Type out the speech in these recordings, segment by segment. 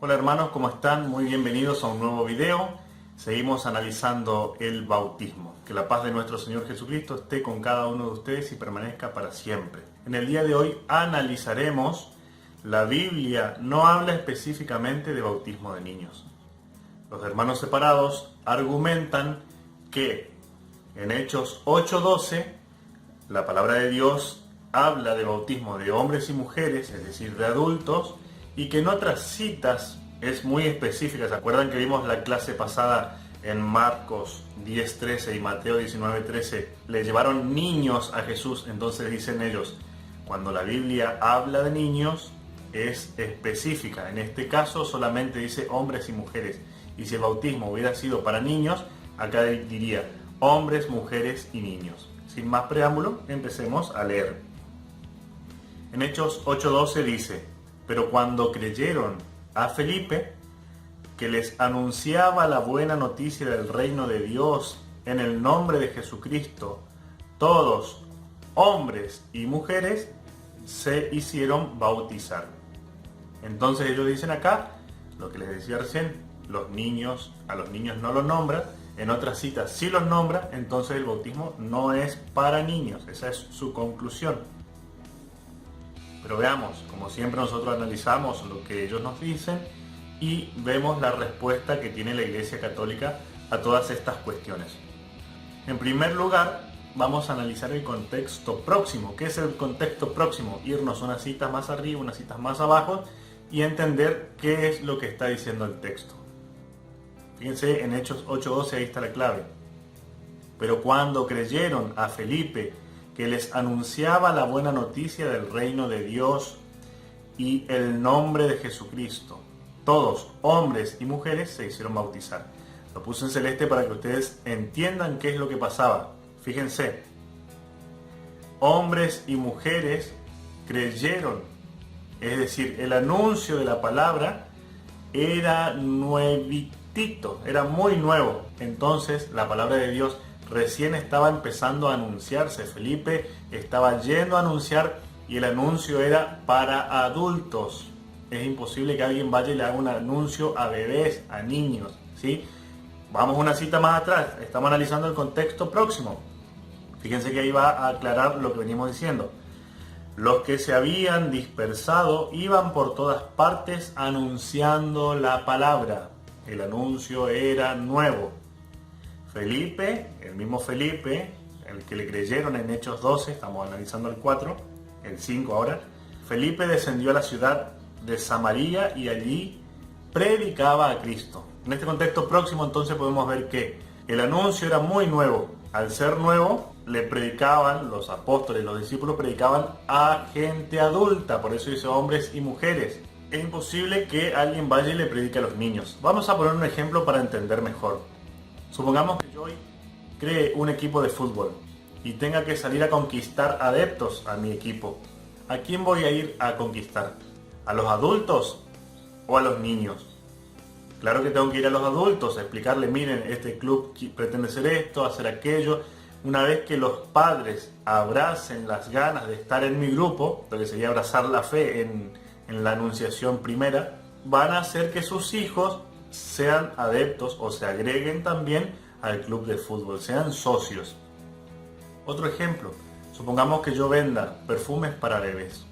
Hola hermanos, ¿cómo están? Muy bienvenidos a un nuevo video. Seguimos analizando el bautismo. Que la paz de nuestro Señor Jesucristo esté con cada uno de ustedes y permanezca para siempre. En el día de hoy analizaremos, la Biblia no habla específicamente de bautismo de niños. Los hermanos separados argumentan que en Hechos 8:12 la palabra de Dios habla de bautismo de hombres y mujeres, es decir, de adultos, y que en otras citas es muy específica. ¿Se acuerdan que vimos la clase pasada en Marcos 10:13 y Mateo 19:13? Le llevaron niños a Jesús, entonces dicen ellos, cuando la Biblia habla de niños es específica. En este caso solamente dice hombres y mujeres. Y si el bautismo hubiera sido para niños, acá diría hombres, mujeres y niños. Sin más preámbulo, empecemos a leer. En Hechos 8:12 dice: pero cuando creyeron a Felipe, que les anunciaba la buena noticia del reino de Dios en el nombre de Jesucristo, todos, hombres y mujeres, se hicieron bautizar. Entonces ellos dicen acá, lo que les decía recién, a los niños no los nombra, en otras citas sí los nombra, entonces el bautismo no es para niños, esa es su conclusión. Pero veamos, como siempre nosotros analizamos lo que ellos nos dicen y vemos la respuesta que tiene la Iglesia Católica a todas estas cuestiones. En primer lugar, vamos a analizar el contexto próximo. ¿Qué es el contexto próximo? Irnos unas citas más arriba, unas citas más abajo y entender qué es lo que está diciendo el texto. Fíjense en Hechos 8:12, ahí está la clave. Pero cuando creyeron a Felipe, que les anunciaba la buena noticia del reino de Dios y el nombre de Jesucristo, todos, hombres y mujeres, se hicieron bautizar. Lo puse en celeste para que ustedes entiendan qué es lo que pasaba. Fíjense, hombres y mujeres creyeron, es decir, el anuncio de la palabra era nuevitito, era muy nuevo. Entonces la palabra de Dios recién estaba empezando a anunciarse. Felipe estaba yendo a anunciar y el anuncio era para adultos. Es imposible que alguien vaya y le haga un anuncio a bebés, a niños, ¿sí? Vamos una cita más atrás, estamos analizando el contexto próximo. Fíjense que ahí va a aclarar lo que venimos diciendo. Los que se habían dispersado iban por todas partes anunciando la palabra. El anuncio era nuevo. Felipe, el mismo Felipe, el que le creyeron en Hechos 12, estamos analizando el 4, el 5 ahora. Felipe descendió a la ciudad de Samaria y allí predicaba a Cristo. En este contexto próximo entonces podemos ver que el anuncio era muy nuevo. Al ser nuevo, le predicaban, los apóstoles, los discípulos predicaban a gente adulta, por eso dice hombres y mujeres. Es imposible que alguien vaya y le predique a los niños. Vamos a poner un ejemplo para entender mejor. Supongamos que yo hoy cree un equipo de fútbol y tenga que salir a conquistar adeptos a mi equipo. ¿A quién voy a ir a conquistar? ¿A los adultos o a los niños? Claro que tengo que ir a los adultos, a explicarle, miren, este club pretende hacer esto, hacer aquello. Una vez que los padres abracen las ganas de estar en mi grupo, lo que sería abrazar la fe en la anunciación primera, van a hacer que sus hijos sean adeptos o se agreguen también al club de fútbol, sean socios. Otro ejemplo, supongamos que yo venda perfumes para bebés.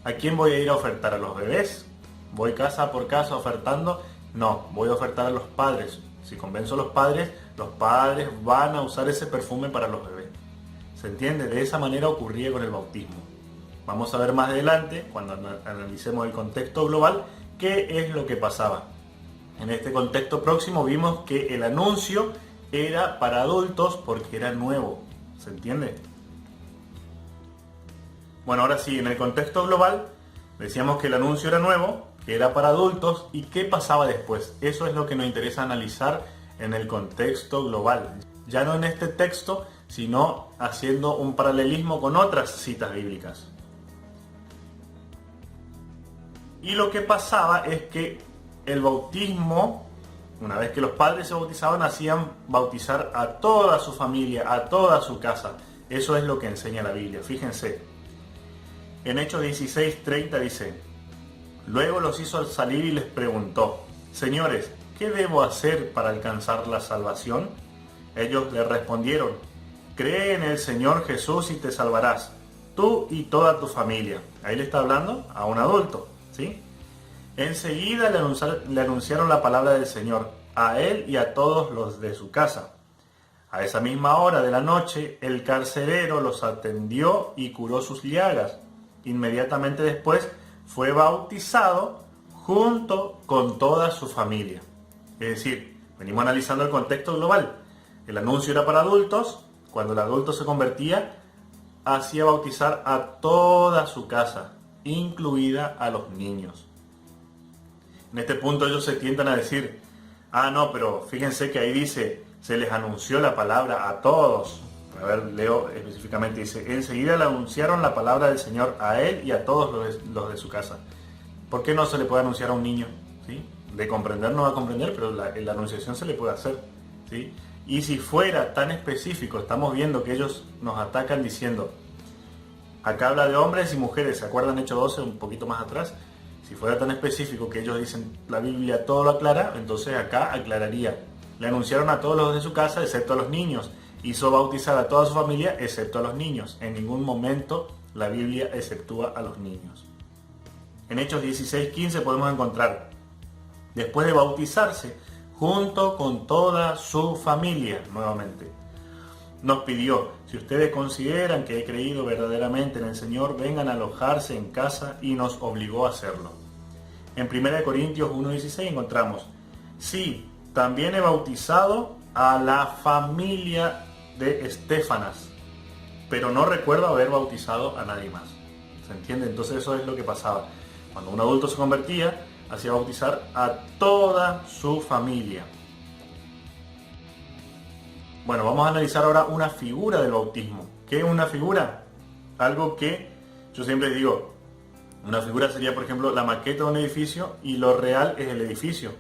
¿A quién voy a ir a ofertar? ¿A los bebés? ¿Voy casa por casa ofertando? No, voy a ofertar a los padres. Si convenzo a los padres van a usar ese perfume para los bebés. ¿Se entiende? De esa manera ocurría con el bautismo. Vamos a ver más adelante, cuando analicemos el contexto global, qué es lo que pasaba. En este contexto próximo vimos que el anuncio era para adultos porque era nuevo. ¿Se entiende? Bueno, ahora sí, en el contexto global decíamos que el anuncio era nuevo, que era para adultos, y qué pasaba después. Eso es lo que nos interesa analizar en el contexto global. Ya no en este texto, sino haciendo un paralelismo con otras citas bíblicas. Y lo que pasaba es que el bautismo, una vez que los padres se bautizaban, hacían bautizar a toda su familia, a toda su casa. Eso es lo que enseña la Biblia. Fíjense, en Hechos 16:30 dice: Luego los hizo salir y les preguntó: Señores, ¿qué debo hacer para alcanzar la salvación? Ellos le respondieron: Cree en el Señor Jesús y te salvarás, tú y toda tu familia. Ahí le está hablando a un adulto, ¿sí? Enseguida le anunciaron la palabra del Señor a él y a todos los de su casa. A esa misma hora de la noche, el carcelero los atendió y curó sus llagas. Inmediatamente después fue bautizado junto con toda su familia. Es decir, venimos analizando el contexto global. El anuncio era para adultos. Cuando el adulto se convertía, hacía bautizar a toda su casa, incluida a los niños. En este punto ellos se tientan a decir: no, pero fíjense que ahí dice, se les anunció la palabra a todos. A ver, leo específicamente, dice: enseguida le anunciaron la palabra del Señor a él y a todos los de su casa. ¿Por qué no se le puede anunciar a un niño? ¿Sí? De comprender no va a comprender, pero la anunciación se le puede hacer, ¿sí? Y si fuera tan específico, estamos viendo que ellos nos atacan diciendo, acá habla de hombres y mujeres, ¿se acuerdan Hechos 12 un poquito más atrás? Si fuera tan específico que ellos dicen, la Biblia todo lo aclara, entonces acá aclararía. Le anunciaron a todos los de su casa, excepto a los niños. Hizo bautizar a toda su familia, excepto a los niños. En ningún momento la Biblia exceptúa a los niños. En Hechos 16:15 podemos encontrar, después de bautizarse, junto con toda su familia, nuevamente, nos pidió: si ustedes consideran que he creído verdaderamente en el Señor, vengan a alojarse en casa, y nos obligó a hacerlo. En 1 Corintios 1:16 encontramos: sí, también he bautizado a la familia de Estéfanas, pero no recuerdo haber bautizado a nadie más. ¿Se entiende? Entonces eso es lo que pasaba. Cuando un adulto se convertía, hacía bautizar a toda su familia. Bueno, vamos a analizar ahora una figura del bautismo. ¿Qué es una figura? Algo que yo siempre digo, una figura sería, por ejemplo, la maqueta de un edificio y lo real es el edificio.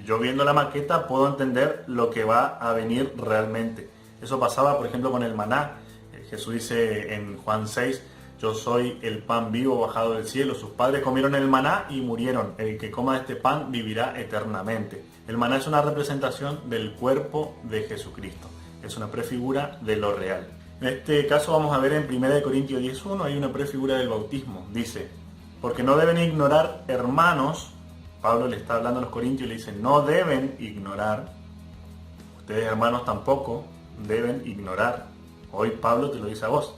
Yo viendo la maqueta puedo entender lo que va a venir realmente. Eso pasaba, por ejemplo, con el maná. Jesús dice en Juan 6, yo soy el pan vivo bajado del cielo. Sus padres comieron el maná y murieron. El que coma de este pan vivirá eternamente. El maná es una representación del cuerpo de Jesucristo. Es una prefigura de lo real. En este caso vamos a ver en 1 Corintios 10:1, hay una prefigura del bautismo. Dice, porque no deben ignorar, hermanos, Pablo le está hablando a los corintios y le dice, no deben ignorar, ustedes hermanos tampoco deben ignorar, hoy Pablo te lo dice a vos,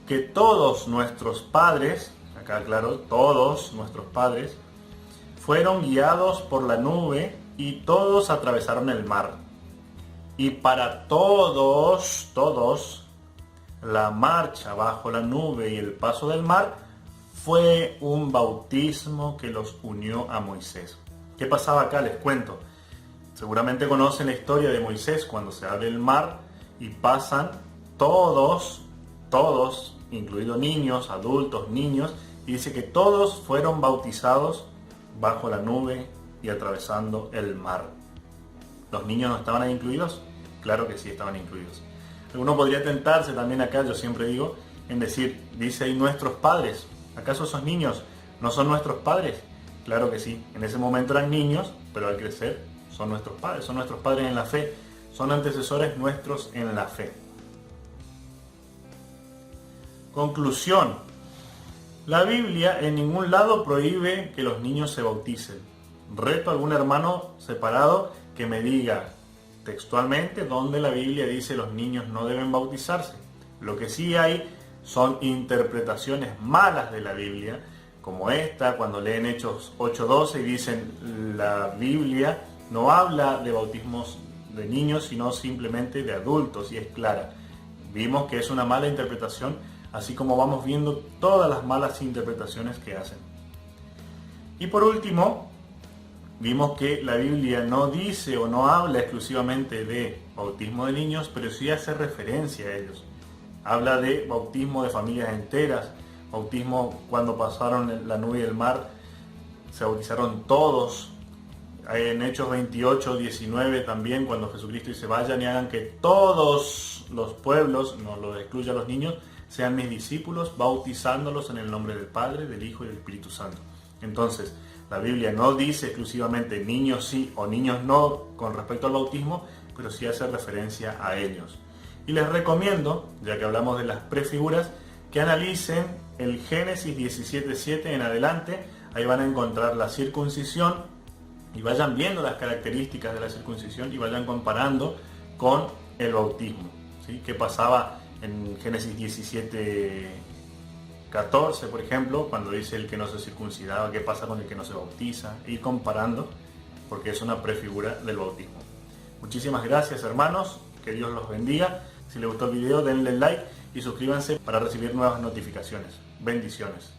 que todos nuestros padres, acá claro, todos nuestros padres, fueron guiados por la nube y todos atravesaron el mar. Y para todos, la marcha bajo la nube y el paso del mar fue un bautismo que los unió a Moisés. ¿Qué pasaba acá? Les cuento. Seguramente conocen la historia de Moisés cuando se abre el mar y pasan todos, incluidos niños, adultos, niños, y dice que todos fueron bautizados bajo la nube y atravesando el mar. ¿Los niños no estaban ahí incluidos? Claro que sí estaban incluidos. Uno podría tentarse también acá, yo siempre digo, en decir, dice ahí nuestros padres. ¿Acaso esos niños no son nuestros padres? Claro que sí. En ese momento eran niños, pero al crecer son nuestros padres en la fe, son antecesores nuestros en la fe. Conclusión. La Biblia en ningún lado prohíbe que los niños se bauticen. Reto a algún hermano separado que me diga textualmente donde la Biblia dice los niños no deben bautizarse. Lo que sí hay son interpretaciones malas de la Biblia, como esta, cuando leen Hechos 8:12 y dicen la Biblia no habla de bautismos de niños, sino simplemente de adultos, y es clara. Vimos que es una mala interpretación, así como vamos viendo todas las malas interpretaciones que hacen. Y por último, vimos que la Biblia no dice o no habla exclusivamente de bautismo de niños, pero sí hace referencia a ellos. Habla de bautismo de familias enteras, bautismo cuando pasaron la nube y el mar, se bautizaron todos. En Hechos 28:19 también, cuando Jesucristo dice, vayan y hagan que todos los pueblos, no lo excluya a los niños, sean mis discípulos, bautizándolos en el nombre del Padre, del Hijo y del Espíritu Santo. Entonces, la Biblia no dice exclusivamente niños sí o niños no con respecto al bautismo, pero sí hace referencia a ellos. Y les recomiendo, ya que hablamos de las prefiguras, que analicen el Génesis 17:7 en adelante. Ahí van a encontrar la circuncisión y vayan viendo las características de la circuncisión y vayan comparando con el bautismo, ¿sí? ¿Qué pasaba en Génesis 17:14, por ejemplo, cuando dice el que no se circuncidaba? ¿Qué pasa con el que no se bautiza? Ir comparando, porque es una prefigura del bautismo. Muchísimas gracias, hermanos, que Dios los bendiga. Si les gustó el video, denle like y suscríbanse para recibir nuevas notificaciones. Bendiciones.